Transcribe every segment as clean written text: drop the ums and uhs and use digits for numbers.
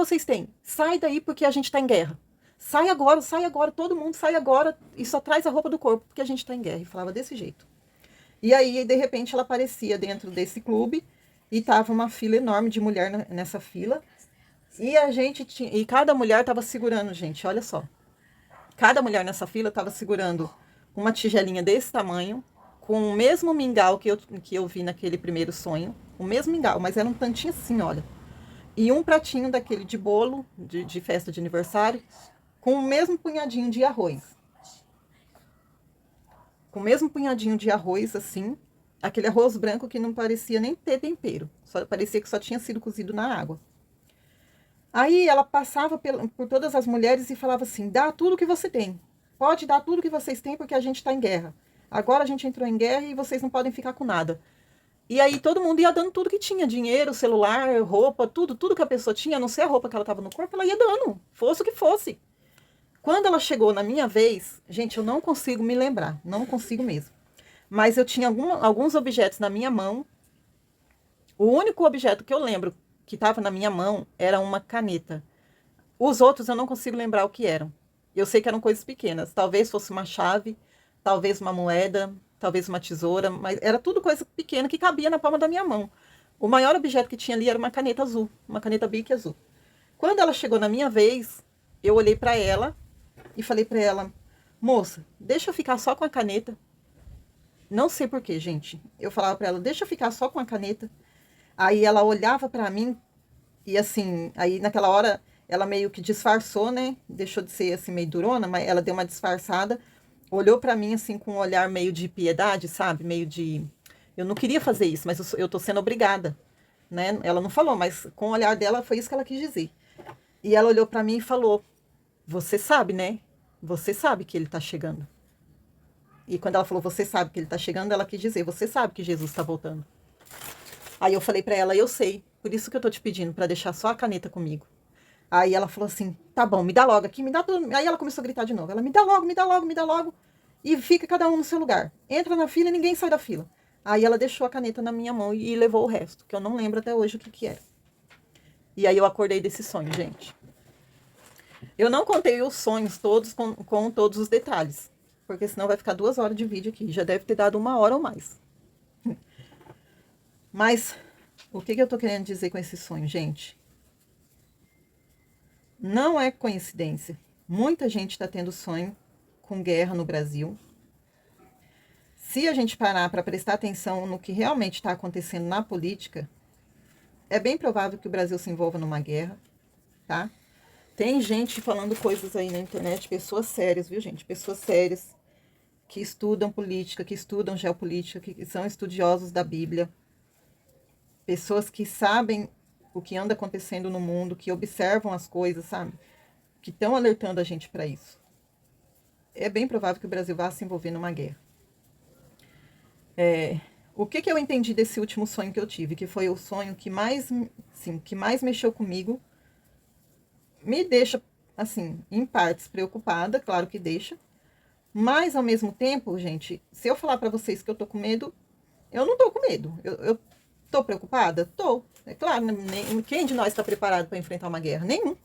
vocês têm? Sai daí porque a gente tá em guerra. Sai agora, todo mundo sai agora e só traz a roupa do corpo porque a gente tá em guerra. E falava desse jeito. E aí, de repente, ela aparecia dentro desse clube e tava uma fila enorme de mulher nessa fila. E a gente tinha, e cada mulher tava segurando, gente, olha só. Cada mulher nessa fila tava segurando uma tigelinha desse tamanho, com o mesmo mingau que eu vi naquele primeiro sonho. O mesmo mingau, mas era um tantinho assim, olha. E um pratinho daquele de bolo, de festa de aniversário, com o mesmo punhadinho de arroz. Com o mesmo punhadinho de arroz, assim. Aquele arroz branco que não parecia nem ter tempero. Só parecia que só tinha sido cozido na água. Aí ela passava por todas as mulheres e falava assim, dá tudo que você tem. Pode dar tudo que vocês têm porque a gente está em guerra. Agora a gente entrou em guerra e vocês não podem ficar com nada. E aí todo mundo ia dando tudo que tinha. Dinheiro, celular, roupa, tudo que a pessoa tinha, a não ser a roupa que ela estava no corpo, ela ia dando. Fosse o que fosse. Quando ela chegou na minha vez, gente, eu não consigo me lembrar. Não consigo mesmo. Mas eu tinha alguns objetos na minha mão. O único objeto que eu lembro que estava na minha mão era uma caneta. Os outros eu não consigo lembrar o que eram. Eu sei que eram coisas pequenas. Talvez fosse uma chave, talvez uma moeda, talvez uma tesoura, mas era tudo coisa pequena que cabia na palma da minha mão. O maior objeto que tinha ali era uma caneta azul, uma caneta Bic azul. Quando ela chegou na minha vez, eu olhei para ela e falei para ela, moça, deixa eu ficar só com a caneta. Não sei porquê, gente. Eu falava para ela, deixa eu ficar só com a caneta. Aí ela olhava para mim e assim, aí naquela hora ela meio que disfarçou, né? Deixou de ser assim meio durona, mas ela deu uma disfarçada, olhou para mim assim com um olhar meio de piedade, sabe? Meio de eu não queria fazer isso, mas eu tô sendo obrigada, né? Ela não falou, mas com o olhar dela foi isso que ela quis dizer. E ela olhou para mim e falou: "Você sabe, né? Você sabe que ele tá chegando." E quando ela falou: "Você sabe que ele tá chegando", ela quis dizer: "Você sabe que Jesus tá voltando." Aí eu falei pra ela, eu sei, por isso que eu tô te pedindo pra deixar só a caneta comigo. Aí ela falou assim, tá bom, me dá logo aqui, me dá tudo. Aí ela começou a gritar de novo, ela me dá logo, me dá logo, me dá logo. E fica cada um no seu lugar. Entra na fila e ninguém sai da fila. Aí ela deixou a caneta na minha mão e levou o resto, que eu não lembro até hoje o que era. E aí eu acordei desse sonho, gente. Eu não contei os sonhos todos com todos os detalhes, porque senão vai ficar 2 horas de vídeo aqui. Já deve ter dado 1 hora ou mais. Mas o que eu tô querendo dizer com esse sonho, gente? Não é coincidência. Muita gente está tendo sonho com guerra no Brasil. Se a gente parar para prestar atenção no que realmente está acontecendo na política, é bem provável que o Brasil se envolva numa guerra, tá? Tem gente falando coisas aí na internet, pessoas sérias, viu, gente? Pessoas sérias que estudam política, que estudam geopolítica, que são estudiosos da Bíblia. Pessoas que sabem o que anda acontecendo no mundo, que observam as coisas, sabe? Que estão alertando a gente para isso. É bem provável que o Brasil vá se envolver numa guerra. O que eu entendi desse último sonho que eu tive, que foi o sonho que mais, sim, que mais mexeu comigo, me deixa, assim, em partes preocupada, claro que deixa, mas ao mesmo tempo, gente, se eu falar para vocês que eu tô com medo, eu não tô com medo. Eu tô preocupada? Tô. É claro, quem de nós está preparado para enfrentar uma guerra? Nenhum.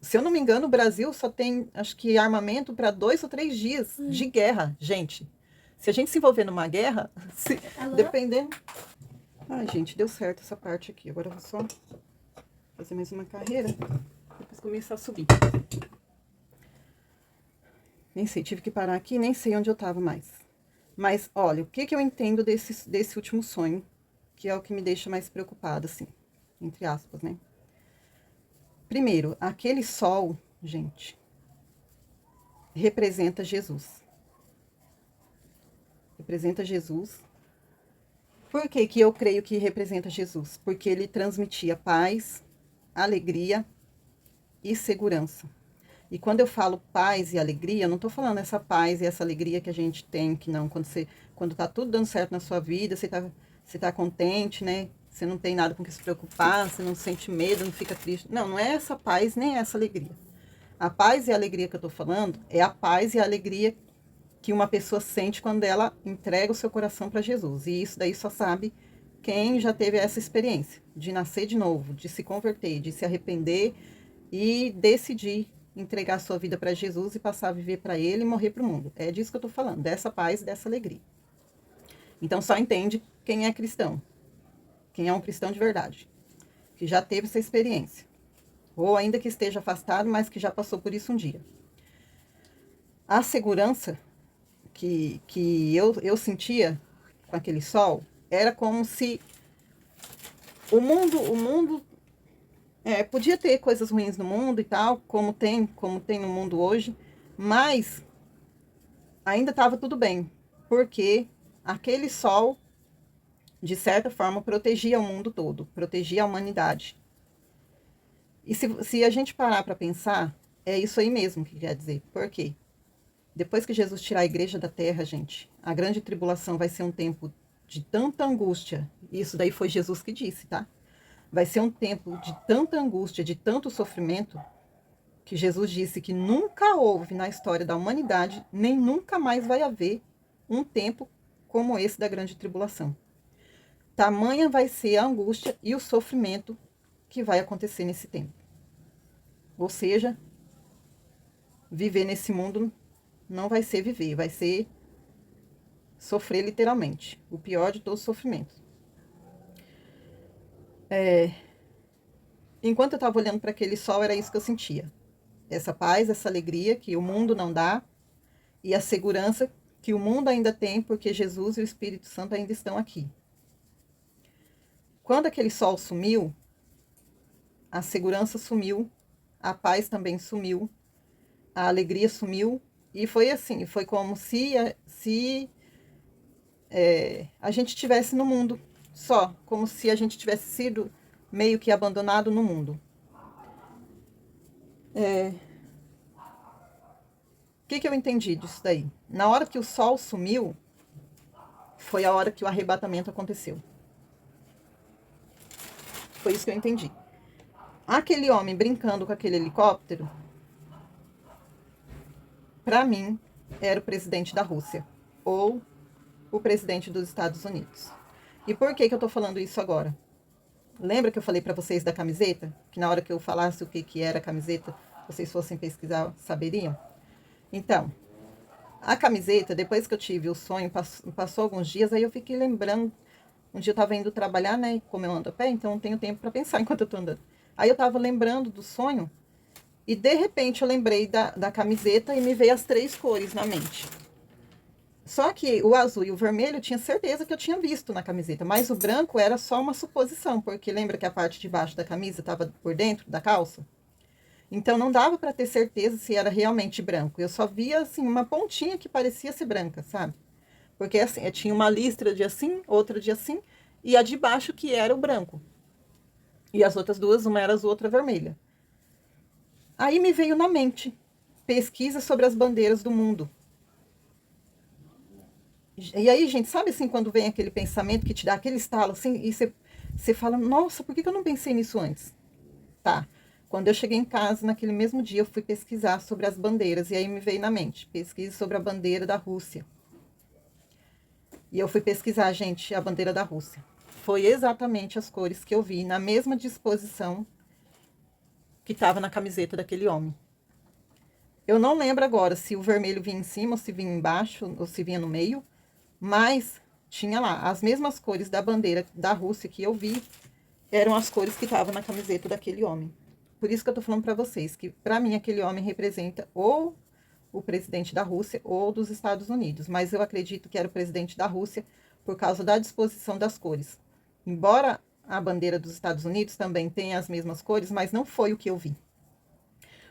Se eu não me engano, o Brasil só tem, acho que, armamento para 2 ou 3 dias de guerra, gente. Se a gente se envolver numa guerra, dependendo... Ai, gente, deu certo essa parte aqui. Agora eu vou só fazer mais uma carreira, depois começar a subir. Nem sei, tive que parar aqui, nem sei onde eu tava mais. Mas, olha, o que eu entendo desse último sonho, que é o que me deixa mais preocupada, assim, entre aspas, né? Primeiro, aquele sol, gente, representa Jesus. Representa Jesus. Por que eu creio que representa Jesus? Porque ele transmitia paz, alegria e segurança. E quando eu falo paz e alegria, eu não tô falando essa paz e essa alegria que a gente tem, que não, quando tá tudo dando certo na sua vida, você tá contente, né? Você não tem nada com que se preocupar, você não sente medo, não fica triste. Não, não é essa paz nem essa alegria. A paz e a alegria que eu tô falando é a paz e a alegria que uma pessoa sente quando ela entrega o seu coração para Jesus. E isso daí só sabe quem já teve essa experiência de nascer de novo, de se converter, de se arrepender e decidir entregar sua vida para Jesus e passar a viver para Ele e morrer para o mundo. É disso que eu estou falando, dessa paz, dessa alegria. Então só entende quem é cristão, quem é um cristão de verdade, que já teve essa experiência, ou ainda que esteja afastado, mas que já passou por isso um dia. A segurança que eu sentia com aquele sol era como se o mundo podia ter coisas ruins no mundo e tal, como tem no mundo hoje, mas ainda estava tudo bem, porque aquele sol, de certa forma, protegia o mundo todo, protegia a humanidade. E se a gente parar para pensar, é isso aí mesmo que quer dizer. Por quê? Depois que Jesus tirar a igreja da terra, gente, a grande tribulação vai ser um tempo de tanta angústia. Isso daí foi Jesus que disse, tá? Vai ser um tempo de tanta angústia, de tanto sofrimento, que Jesus disse que nunca houve na história da humanidade, nem nunca mais vai haver um tempo como esse da grande tribulação. Tamanha vai ser a angústia e o sofrimento que vai acontecer nesse tempo. Ou seja, viver nesse mundo não vai ser viver, vai ser sofrer literalmente. O pior de todos os sofrimentos. Enquanto eu estava olhando para aquele sol, era isso que eu sentia. Essa paz, essa alegria que o mundo não dá e a segurança que o mundo ainda tem porque Jesus e o Espírito Santo ainda estão aqui. Quando aquele sol sumiu, a segurança sumiu, a paz também sumiu, a alegria sumiu e foi assim, foi como se a gente estivesse no mundo só, como se a gente tivesse sido meio que abandonado no mundo. O que eu entendi disso daí? Na hora que o sol sumiu, foi a hora que o arrebatamento aconteceu. Foi isso que eu entendi. Aquele homem brincando com aquele helicóptero, para mim, era o presidente da Rússia, ou o presidente dos Estados Unidos. E por que eu tô falando isso agora? Lembra que eu falei para vocês da camiseta? Que na hora que eu falasse o que era a camiseta, vocês fossem pesquisar, saberiam? Então, a camiseta, depois que eu tive o sonho, passou alguns dias, aí eu fiquei lembrando. Um dia eu tava indo trabalhar, né? Como eu ando a pé, então não tenho tempo para pensar enquanto eu tô andando. Aí eu tava lembrando do sonho, e de repente eu lembrei da camiseta e me veio as 3 cores na mente. Só que o azul e o vermelho eu tinha certeza que eu tinha visto na camiseta, mas o branco era só uma suposição, porque lembra que a parte de baixo da camisa estava por dentro da calça? Então não dava para ter certeza se era realmente branco. Eu só via assim uma pontinha que parecia ser branca, sabe? Porque assim, tinha uma listra de assim, outra de assim, e a de baixo que era o branco. E as outras duas, uma era azul, outra vermelha. Aí me veio na mente pesquisa sobre as bandeiras do mundo. E aí, gente, sabe assim, quando vem aquele pensamento que te dá aquele estalo assim, e você fala, nossa, por que eu não pensei nisso antes? Tá. Quando eu cheguei em casa, naquele mesmo dia, eu fui pesquisar sobre as bandeiras, e aí me veio na mente, pesquisa sobre a bandeira da Rússia. E eu fui pesquisar, gente, a bandeira da Rússia. Foi exatamente as cores que eu vi, na mesma disposição que estava na camiseta daquele homem. Eu não lembro agora se o vermelho vinha em cima, ou se vinha embaixo, ou se vinha no meio, mas tinha lá, as mesmas cores da bandeira da Rússia que eu vi, eram as cores que estavam na camiseta daquele homem. Por isso que eu tô falando para vocês, que para mim aquele homem representa ou o presidente da Rússia ou dos Estados Unidos, mas eu acredito que era o presidente da Rússia por causa da disposição das cores. Embora a bandeira dos Estados Unidos também tenha as mesmas cores, mas não foi o que eu vi.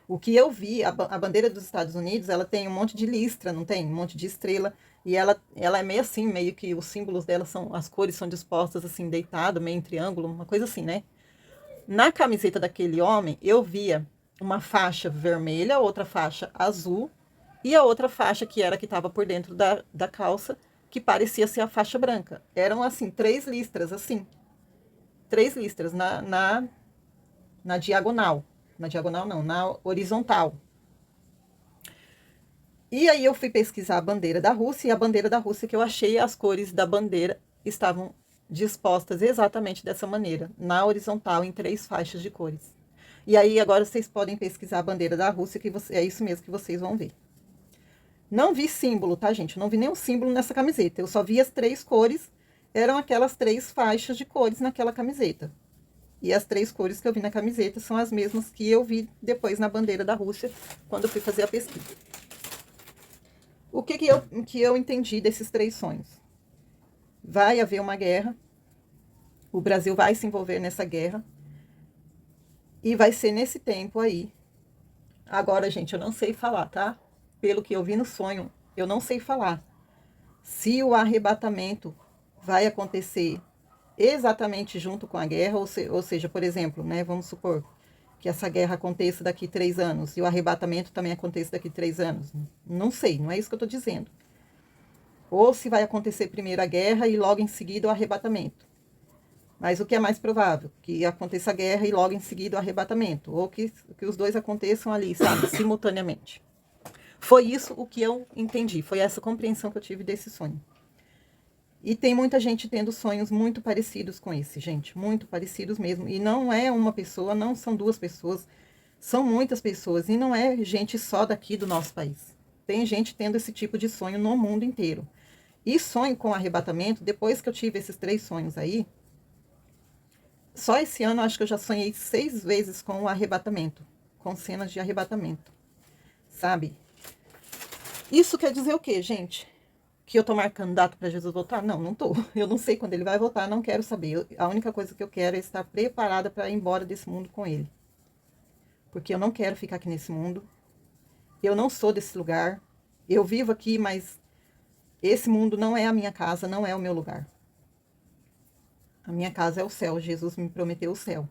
O que eu vi, a bandeira dos Estados Unidos, ela tem um monte de listra, não tem? Um monte de estrela, e ela é meio assim, meio que os símbolos dela são, as cores são dispostas assim, deitado, meio em triângulo, uma coisa assim, né? Na camiseta daquele homem, eu via uma faixa vermelha, outra faixa azul, e a outra faixa, que era que estava por dentro da calça, que parecia ser a faixa branca. Eram, assim, 3 listras, assim. 3 listras na diagonal. Na diagonal não, na horizontal. E aí eu fui pesquisar a bandeira da Rússia, e a bandeira da Rússia que eu achei, as cores da bandeira estavam dispostas exatamente dessa maneira, na horizontal, em 3 faixas de cores. E aí agora vocês podem pesquisar a bandeira da Rússia, que é isso mesmo que vocês vão ver. Não vi símbolo, tá, gente? Eu não vi nenhum símbolo nessa camiseta. Eu só vi as 3 cores, eram aquelas 3 faixas de cores naquela camiseta. E as 3 cores que eu vi na camiseta são as mesmas que eu vi depois na bandeira da Rússia, quando eu fui fazer a pesquisa. O que eu entendi desses 3 sonhos? Vai haver uma guerra, o Brasil vai se envolver nessa guerra, e vai ser nesse tempo aí. Agora, gente, eu não sei falar, tá? Pelo que eu vi no sonho, eu não sei falar se o arrebatamento vai acontecer exatamente junto com a guerra, ou seja, por exemplo, né, vamos supor que essa guerra aconteça daqui 3 anos e o arrebatamento também aconteça daqui 3 anos. Não sei, não é isso que eu estou dizendo. Ou se vai acontecer primeiro a guerra e logo em seguida o arrebatamento. Mas o que é mais provável? Que aconteça a guerra e logo em seguida o arrebatamento. Ou que os dois aconteçam ali, sabe, simultaneamente. Foi isso o que eu entendi, foi essa compreensão que eu tive desse sonho. E tem muita gente tendo sonhos muito parecidos com esse, gente, muito parecidos mesmo. E não é uma pessoa, não são 2 pessoas, são muitas pessoas. E não é gente só daqui do nosso país. Tem gente tendo esse tipo de sonho no mundo inteiro. E sonho com arrebatamento, depois que eu tive esses 3 sonhos aí, só esse ano acho que eu já sonhei 6 vezes com o arrebatamento, com cenas de arrebatamento, sabe? Isso quer dizer o quê, gente? Que eu tô marcando data para Jesus voltar? Não, não tô. Eu não sei quando ele vai voltar, não quero saber. A única coisa que eu quero é estar preparada para ir embora desse mundo com ele. Porque eu não quero ficar aqui nesse mundo. Eu não sou desse lugar. Eu vivo aqui, mas esse mundo não é a minha casa, não é o meu lugar. A minha casa é o céu. Jesus me prometeu o céu.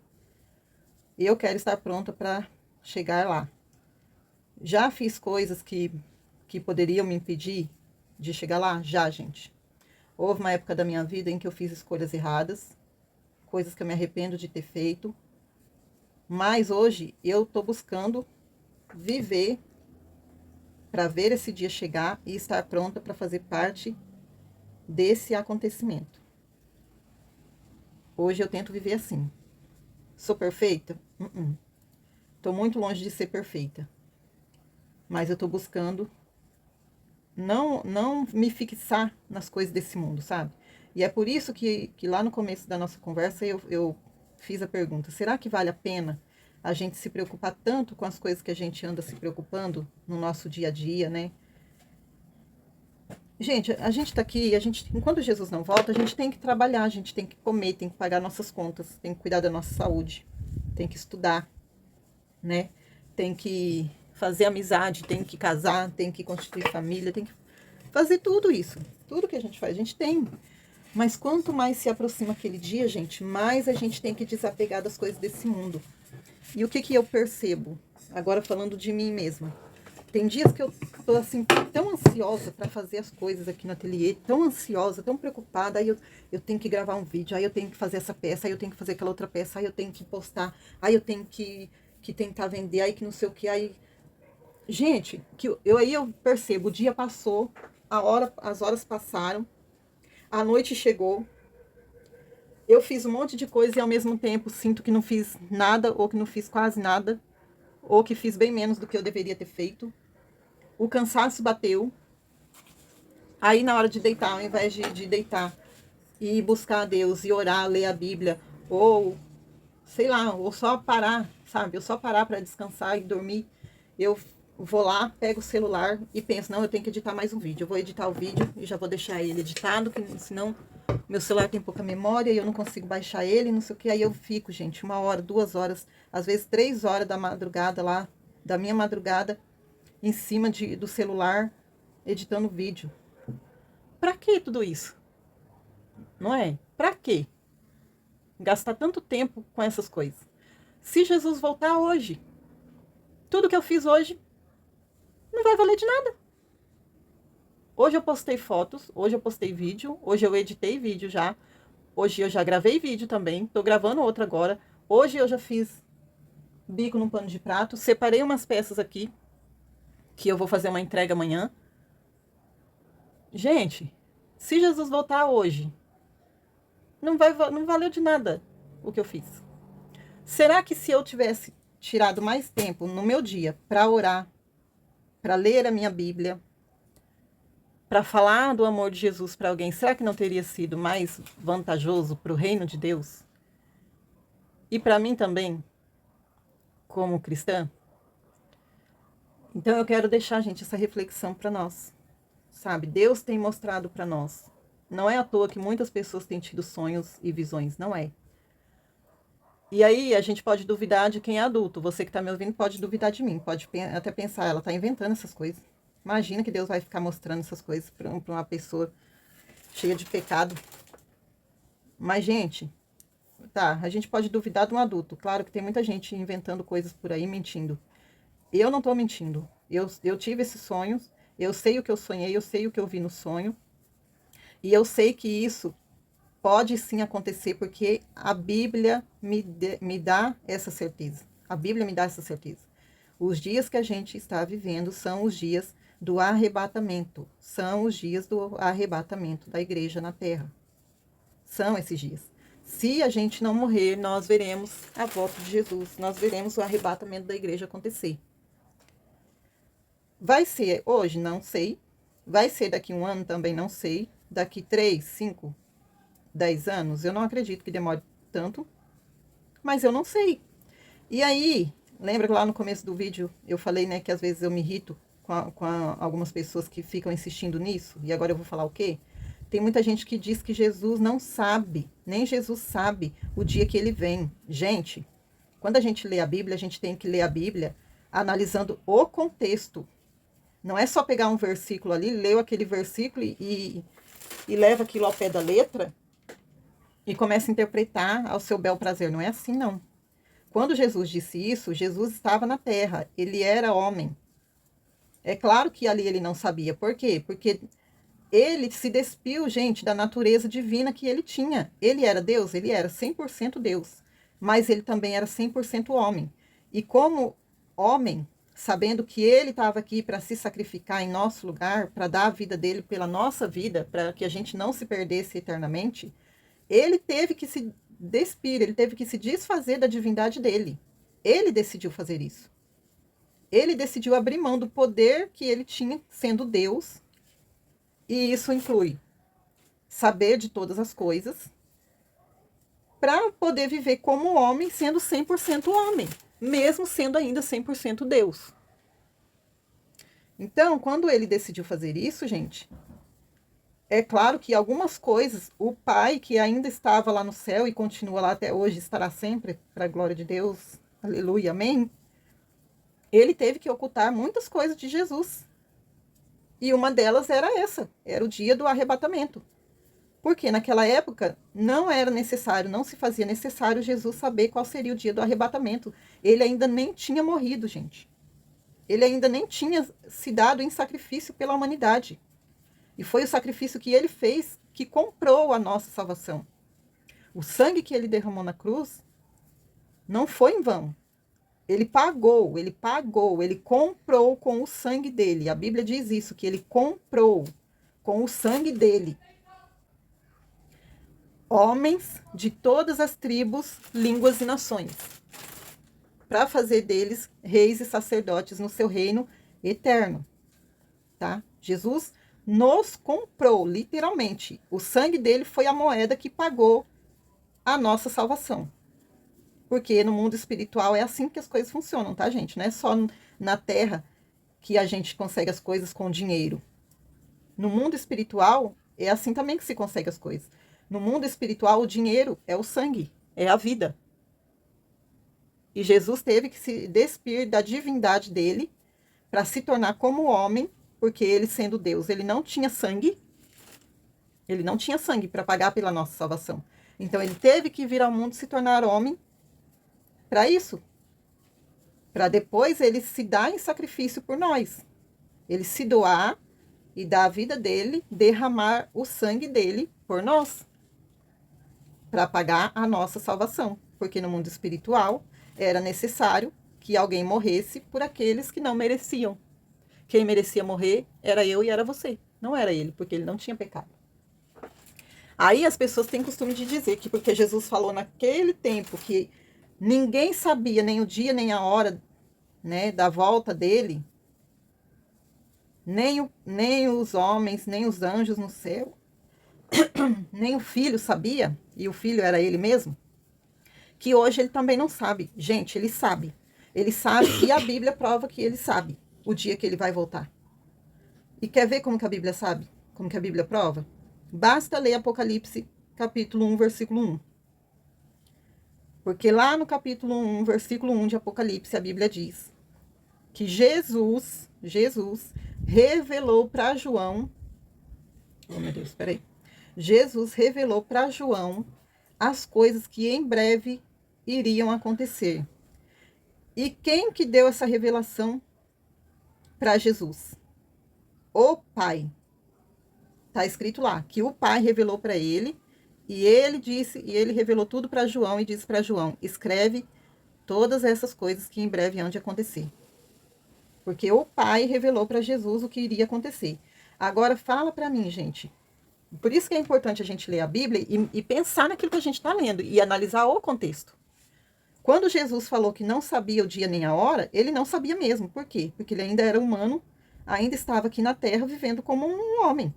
E eu quero estar pronta para chegar lá. Já fiz coisas que poderiam me impedir de chegar lá? Já, gente. Houve uma época da minha vida em que eu fiz escolhas erradas, coisas que eu me arrependo de ter feito, mas hoje eu tô buscando viver para ver esse dia chegar e estar pronta para fazer parte desse acontecimento. Hoje eu tento viver assim. Sou perfeita? Tô muito longe de ser perfeita. Mas eu tô buscando não me fixar nas coisas desse mundo, sabe? E é por isso que lá no começo da nossa conversa eu fiz a pergunta: será que vale a pena a gente se preocupar tanto com as coisas que a gente anda se preocupando no nosso dia a dia, né? Gente, a gente tá aqui, enquanto Jesus não volta, a gente tem que trabalhar, a gente tem que comer, tem que pagar nossas contas, tem que cuidar da nossa saúde, tem que estudar, né? Tem que fazer amizade, tem que casar, tem que constituir família, tem que fazer tudo isso. Tudo que a gente faz, a gente tem. Mas quanto mais se aproxima aquele dia, gente, mais a gente tem que desapegar das coisas desse mundo. E o que eu percebo? Agora falando de mim mesma. Tem dias que eu tô assim, tão ansiosa para fazer as coisas aqui no ateliê, tão ansiosa, tão preocupada, aí eu tenho que gravar um vídeo, aí eu tenho que fazer essa peça, aí eu tenho que fazer aquela outra peça, aí eu tenho que postar, aí eu tenho que tentar vender, aí que não sei o que, aí... Gente, aí eu percebo, o dia passou, as horas passaram, a noite chegou, eu fiz um monte de coisa e ao mesmo tempo sinto que não fiz nada, ou que não fiz quase nada, ou que fiz bem menos do que eu deveria ter feito. O cansaço bateu. Aí na hora de deitar, ao invés de deitar e buscar a Deus e orar, ler a Bíblia, ou sei lá, ou só parar, sabe? Eu só parar para descansar e dormir, eu vou lá, pego o celular e penso: não, eu tenho que editar mais um vídeo. Eu vou editar o vídeo e já vou deixar ele editado, que senão meu celular tem pouca memória e eu não consigo baixar ele, não sei o que. Aí eu fico, gente, 1 hora, 2 horas, às vezes 3 horas da madrugada lá, da minha madrugada, em cima do celular, editando vídeo. Pra que tudo isso? Não é? Pra quê? Gastar tanto tempo com essas coisas. Se Jesus voltar hoje, tudo que eu fiz hoje não vai valer de nada. Hoje eu postei fotos, hoje eu postei vídeo, hoje eu editei vídeo já, hoje eu já gravei vídeo também, tô gravando outro agora, hoje eu já fiz bico num pano de prato, separei umas peças aqui, que eu vou fazer uma entrega amanhã. Gente, se Jesus voltar hoje, não valeu de nada o que eu fiz. Será que se eu tivesse tirado mais tempo no meu dia para orar, para ler a minha Bíblia, para falar do amor de Jesus para alguém, será que não teria sido mais vantajoso para o reino de Deus? E para mim também, como cristã? Então eu quero deixar, gente, essa reflexão para nós. Sabe, Deus tem mostrado para nós. Não é à toa que muitas pessoas têm tido sonhos e visões, não é. E aí a gente pode duvidar de quem é adulto. Você que está me ouvindo pode duvidar de mim, pode até pensar, ela está inventando essas coisas. Imagina que Deus vai ficar mostrando essas coisas para uma pessoa cheia de pecado. Mas, gente, tá, a gente pode duvidar de um adulto. Claro que tem muita gente inventando coisas por aí, mentindo. Eu não estou mentindo. Eu tive esses sonhos, eu sei o que eu sonhei, eu sei o que eu vi no sonho. E eu sei que isso pode sim acontecer, porque a Bíblia me dá essa certeza. A Bíblia me dá essa certeza. Os dias que a gente está vivendo são os dias do arrebatamento. São os dias do arrebatamento da igreja na terra. São esses dias. Se a gente não morrer, nós veremos a volta de Jesus. Nós veremos o arrebatamento da igreja acontecer. Vai ser hoje? Não sei. Vai ser daqui 1 ano? Também não sei. Daqui 3, 5, 10 anos? Eu não acredito que demore tanto. Mas eu não sei. E aí, lembra que lá no começo do vídeo eu falei, né, que às vezes eu me irrito com algumas pessoas que ficam insistindo nisso? E agora eu vou falar o quê? Tem muita gente que diz que Jesus não sabe, nem Jesus sabe o dia que ele vem. Gente, quando a gente lê a Bíblia, a gente tem que ler a Bíblia analisando o contexto. Não é só pegar um versículo ali, leu aquele versículo e leva aquilo ao pé da letra e começa a interpretar ao seu bel prazer. Não é assim, não. Quando Jesus disse isso, Jesus estava na terra, ele era homem. É claro que ali ele não sabia. Por quê? Porque ele se despiu, gente, da natureza divina que ele tinha. Ele era Deus, ele era 100% Deus, mas ele também era 100% homem. E como homem, sabendo que ele estava aqui para se sacrificar em nosso lugar, para dar a vida dele pela nossa vida, para que a gente não se perdesse eternamente, ele teve que se despir, ele teve que se desfazer da divindade dele. Ele decidiu fazer isso. Ele decidiu abrir mão do poder que ele tinha sendo Deus, e isso inclui saber de todas as coisas, para poder viver como homem, sendo 100% homem, mesmo sendo ainda 100% Deus. Então, quando ele decidiu fazer isso, gente, é claro que algumas coisas, o Pai, que ainda estava lá no céu e continua lá até hoje, estará sempre, para a glória de Deus, aleluia, amém, ele teve que ocultar muitas coisas de Jesus. E uma delas era essa, era o dia do arrebatamento. Porque naquela época não era necessário, não se fazia necessário Jesus saber qual seria o dia do arrebatamento. Ele ainda nem tinha morrido, gente. Ele ainda nem tinha se dado em sacrifício pela humanidade. E foi o sacrifício que ele fez que comprou a nossa salvação. O sangue que ele derramou na cruz não foi em vão. Ele pagou, ele comprou com o sangue dele. A Bíblia diz isso, que ele comprou com o sangue dele homens de todas as tribos, línguas e nações, para fazer deles reis e sacerdotes no seu reino eterno, tá? Jesus nos comprou, literalmente. O sangue dele foi a moeda que pagou a nossa salvação. Porque no mundo espiritual é assim que as coisas funcionam, tá, gente? Não é só na terra que a gente consegue as coisas com dinheiro. No mundo espiritual é assim também que se consegue as coisas. No mundo espiritual, o dinheiro é o sangue, é a vida. E Jesus teve que se despir da divindade dele para se tornar como homem, porque ele, sendo Deus, ele não tinha sangue. Ele não tinha sangue para pagar pela nossa salvação. Então, ele teve que vir ao mundo se tornar homem para isso. Para depois ele se dar em sacrifício por nós. Ele se doar e dar a vida dele, derramar o sangue dele por nós, para pagar a nossa salvação. Porque no mundo espiritual era necessário que alguém morresse por aqueles que não mereciam. Quem merecia morrer era eu e era você. Não era ele, porque ele não tinha pecado. Aí as pessoas têm costume de dizer que porque Jesus falou naquele tempo que ninguém sabia nem o dia nem a hora, né, da volta dele, nem os homens, nem os anjos no céu, nem o filho sabia, e o filho era ele mesmo, que hoje ele também não sabe. Gente, ele sabe. Ele sabe e a Bíblia prova que ele sabe o dia que ele vai voltar. E quer ver como que a Bíblia sabe? Como que a Bíblia prova? Basta ler Apocalipse, capítulo 1, versículo 1. Porque lá no capítulo 1, versículo 1 de Apocalipse, a Bíblia diz que Jesus revelou para João. Oh, meu Deus, peraí. Jesus revelou para João as coisas que em breve iriam acontecer. E quem que deu essa revelação para Jesus? O Pai. Está escrito lá que o Pai revelou para ele, e ele revelou tudo para João e disse para João: escreve todas essas coisas que em breve hão de acontecer. Porque o Pai revelou para Jesus o que iria acontecer. Agora fala para mim, gente. Por isso que é importante a gente ler a Bíblia e pensar naquilo que a gente está lendo e analisar o contexto. Quando Jesus falou que não sabia o dia nem a hora, ele não sabia mesmo. Por quê? Porque ele ainda era humano, ainda estava aqui na terra vivendo como um homem.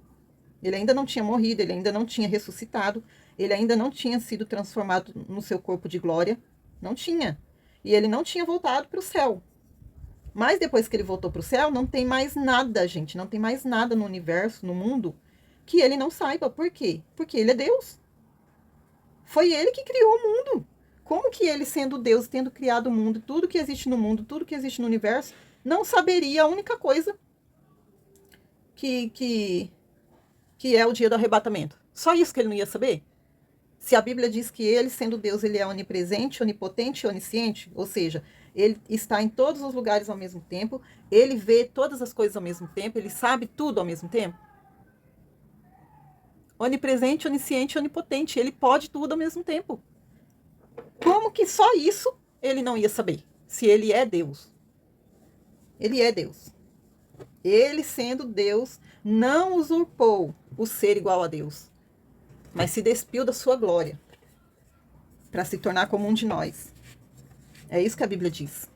Ele ainda não tinha morrido, ele ainda não tinha ressuscitado, ele ainda não tinha sido transformado no seu corpo de glória. Não tinha. E ele não tinha voltado para o céu. Mas depois que ele voltou para o céu, não tem mais nada, gente. Não tem mais nada no universo, no mundo, que ele não saiba. Por quê? Porque ele é Deus. Foi ele que criou o mundo. Como que ele, sendo Deus, tendo criado o mundo, tudo que existe no mundo, tudo que existe no universo, não saberia a única coisa que é o dia do arrebatamento? Só isso que ele não ia saber? Se a Bíblia diz que ele, sendo Deus, ele é onipresente, onipotente e onisciente, ou seja, ele está em todos os lugares ao mesmo tempo, ele vê todas as coisas ao mesmo tempo, ele sabe tudo ao mesmo tempo. Onipresente, onisciente e onipotente, ele pode tudo ao mesmo tempo. Como que só isso ele não ia saber? Se ele é Deus. Ele é Deus. Ele, sendo Deus, não usurpou o ser igual a Deus, mas se despiu da sua glória para se tornar como um de nós. É isso que a Bíblia diz.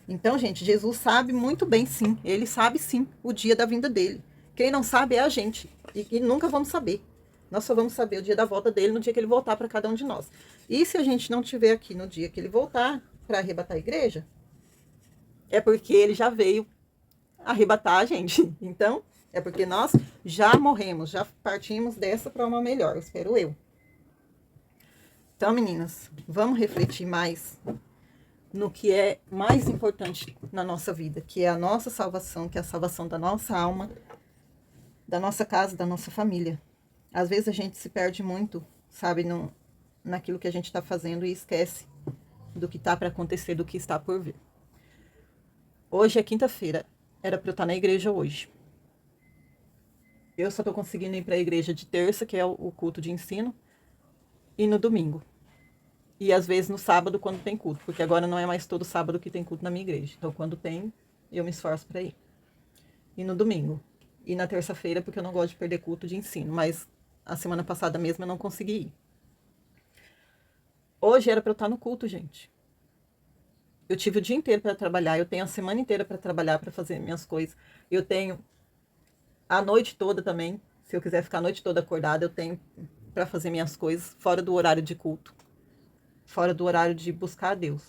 Então, gente, Jesus sabe muito bem, sim. Ele sabe, sim, o dia da vinda dele. Quem não sabe é a gente. E nunca vamos saber. Nós só vamos saber o dia da volta dele no dia que ele voltar para cada um de nós. E se a gente não estiver aqui no dia que ele voltar para arrebatar a igreja, é porque ele já veio arrebatar a gente. Então, é porque nós já morremos, já partimos dessa para uma melhor, espero eu. Então, meninas, vamos refletir mais no que é mais importante na nossa vida, que é a nossa salvação, que é a salvação da nossa alma, da nossa casa, da nossa família. Às vezes a gente se perde muito, sabe, naquilo que a gente está fazendo e esquece do que está para acontecer, do que está por vir. Hoje é quinta-feira, era para eu estar na igreja hoje. Eu só estou conseguindo ir para a igreja de terça, que é o culto de ensino, e no domingo. E às vezes no sábado, quando tem culto, porque agora não é mais todo sábado que tem culto na minha igreja. Então, quando tem, eu me esforço para ir. E no domingo. E na terça-feira, porque eu não gosto de perder culto de ensino. Mas a semana passada mesmo eu não consegui ir. Hoje era para eu estar no culto, gente. Eu tive o dia inteiro para trabalhar. Eu tenho a semana inteira para trabalhar, para fazer minhas coisas. Eu tenho a noite toda também. Se eu quiser ficar a noite toda acordada, eu tenho para fazer minhas coisas fora do horário de culto. Fora do horário de buscar a Deus.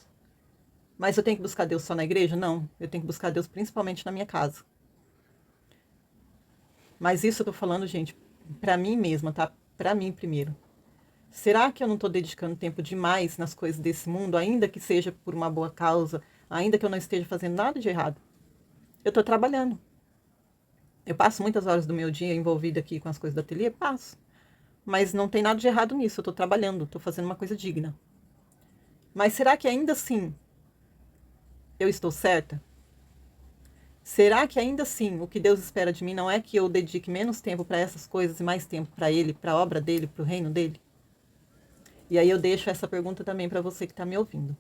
Mas eu tenho que buscar Deus só na igreja? Não. Eu tenho que buscar Deus principalmente na minha casa. Mas isso eu tô falando, gente, pra mim mesma, tá? Pra mim primeiro. Será que eu não tô dedicando tempo demais nas coisas desse mundo, ainda que seja por uma boa causa, ainda que eu não esteja fazendo nada de errado? Eu tô trabalhando. Eu passo muitas horas do meu dia envolvida aqui com as coisas da ateliê? Passo. Mas não tem nada de errado nisso. Eu tô trabalhando, tô fazendo uma coisa digna. Mas será que ainda assim eu estou certa? Será que ainda assim o que Deus espera de mim não é que eu dedique menos tempo para essas coisas e mais tempo para Ele, para a obra dele, para o reino dele? E aí eu deixo essa pergunta também para você que está me ouvindo,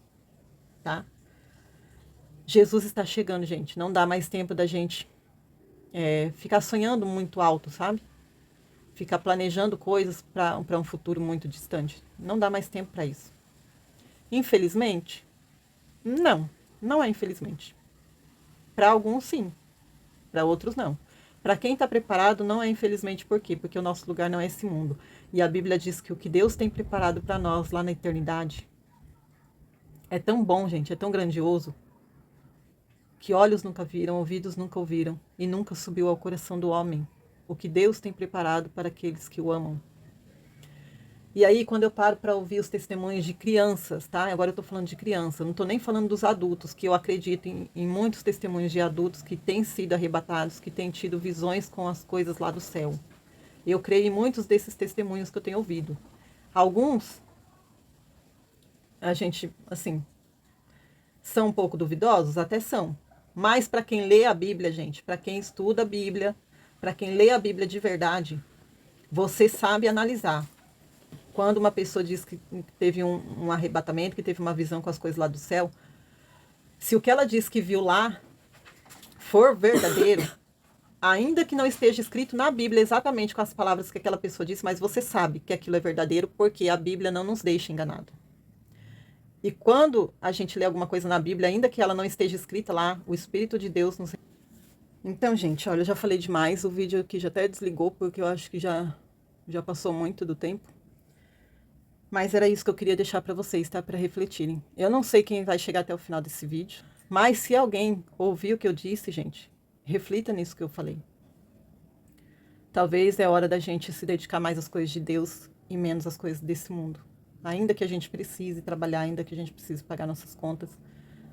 tá? Jesus está chegando, gente. Não dá mais tempo da gente ficar sonhando muito alto, sabe? ficar planejando coisas para um futuro muito distante. Não dá mais tempo para isso. Infelizmente, não é infelizmente. Para alguns, sim. Para outros, não. Para quem está preparado, não é infelizmente. Por quê? Porque o nosso lugar não é esse mundo. E a Bíblia diz que o que Deus tem preparado para nós lá na eternidade é tão bom, gente, é tão grandioso, que olhos nunca viram, ouvidos nunca ouviram e nunca subiu ao coração do homem o que Deus tem preparado para aqueles que o amam. E aí, quando eu paro para ouvir os testemunhos de crianças, tá? Agora eu estou falando de criança, não estou nem falando dos adultos, que eu acredito em muitos testemunhos de adultos que têm sido arrebatados, que têm tido visões com as coisas lá do céu. Eu creio em muitos desses testemunhos que eu tenho ouvido. Alguns, a gente, assim, são um pouco duvidosos? Até são. Mas para quem lê a Bíblia, gente, para quem estuda a Bíblia, para quem lê a Bíblia de verdade, você sabe analisar. Quando uma pessoa diz que teve um arrebatamento, que teve uma visão com as coisas lá do céu, se o que ela diz que viu lá for verdadeiro, ainda que não esteja escrito na Bíblia exatamente com as palavras que aquela pessoa disse, mas você sabe que aquilo é verdadeiro porque a Bíblia não nos deixa enganado. E quando a gente lê alguma coisa na Bíblia, ainda que ela não esteja escrita lá, o Espírito de Deus nos... Então, gente, olha, eu já falei demais, o vídeo aqui já até desligou, porque eu acho que já passou muito do tempo. Mas era isso que eu queria deixar para vocês, tá? Para refletirem. Eu não sei quem vai chegar até o final desse vídeo, mas se alguém ouvir o que eu disse, gente, reflita nisso que eu falei. Talvez é hora da gente se dedicar mais às coisas de Deus e menos às coisas desse mundo. Ainda que a gente precise trabalhar, ainda que a gente precise pagar nossas contas,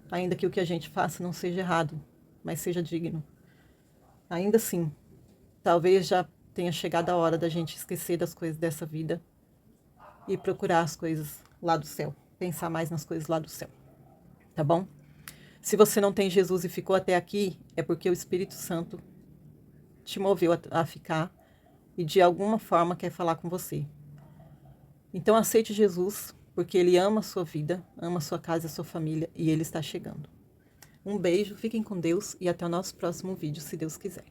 ainda que o que a gente faça não seja errado, mas seja digno. Ainda assim, talvez já tenha chegado a hora da gente esquecer das coisas dessa vida e procurar as coisas lá do céu, pensar mais nas coisas lá do céu, tá bom? Se você não tem Jesus e ficou até aqui, é porque o Espírito Santo te moveu a ficar e de alguma forma quer falar com você. Então aceite Jesus, porque Ele ama a sua vida, ama a sua casa e a sua família e Ele está chegando. Um beijo, fiquem com Deus e até o nosso próximo vídeo, se Deus quiser.